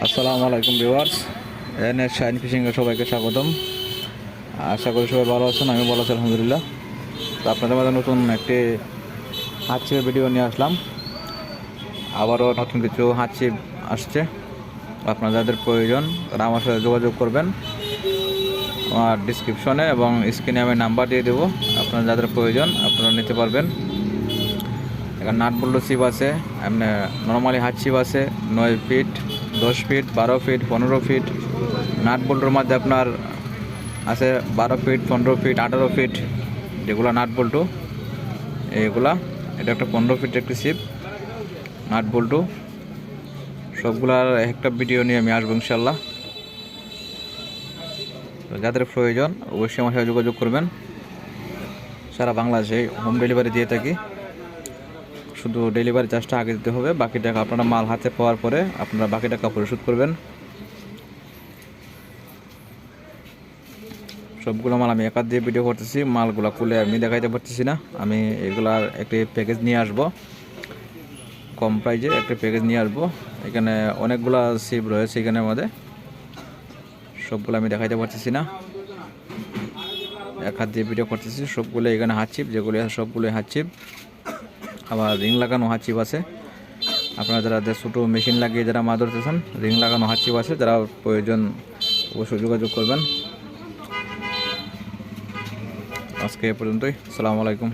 আসসালামু আলাইকুম viewers, NS shine ফিশিংয়ে সবাইকে স্বাগতম। আশা করি সবাই ভালো আছেন। আমি ভালো আছি আলহামদুলিল্লাহ। তো আপনাদের মাঝে নতুন একটি হাত ছিপের ভিডিও নিয়ে আসলাম। আবারও নতুন কিছু হাত ছিপ আসছে। আপনার যাদের প্রয়োজন তারা আমার সাথে যোগাযোগ করবেন। আমার ডিসক্রিপশনে এবং স্ক্রিনে আমি নাম্বার দিয়ে দেবো। আপনার যাদের প্রয়োজন আপনারা নিতে পারবেন। এখানে নাট বল্টু ছিপ আছে, এমনি নর্মালি হাত ছিপ আছে 9 feet, 10 feet, 12 feet, 15 feet. Nut বল্টুর মধ্যে আপনার আছে 12 ফিট, 15 ফিট, 18 ফিট, যেগুলো নাট বল্টু এইগুলা। এটা একটা 15 ফিট একটি ছিপ নাট বল্টু। সবগুলার একটা ভিডিও নিয়ে আমি আসবো ইনশাল্লাহ। যাদের প্রয়োজন অবশ্যই আমার সাথে যোগাযোগ করবেন। সারা বাংলাদেশে হোম ডেলিভারি দিয়ে থাকি। শুধু ডেলিভারি চার্জটা আগে দিতে হবে, বাকি টাকা আপনারা মাল হাতে পাওয়ার পরে আপনারা বাকি টাকা পরিশোধ করবেন। সবগুলো মাল আমি একা দিয়ে ভিডিও করতেছি, মালগুলো খুলে আমি দেখাইতে পারতেছি না। আমি এগুলার একটি প্যাকেজ নিয়ে আসব, কম প্রাইজে একটা প্যাকেজ নিয়ে আসবো। এখানে অনেকগুলা ছিপ রয়েছে, এখানের মধ্যে সবগুলো আমি দেখাইতে পারতেছি না, এক হাত দিয়ে ভিডিও করতেছি। সবগুলো এখানে হাত ছিপ, যেগুলো সবগুলোই হাত ছিপ। আবার রিং লাগানো হাত ছিপ আছে। আপনারা যারা ছোটো মেশিন লাগিয়ে যারা মাছ ধরতেছেন, রিং লাগানো হাত ছিপ আছে, যারা প্রয়োজন অবশ্যই যোগাযোগ করবেন। আজকে এ পর্যন্তই। আসসালামু আলাইকুম।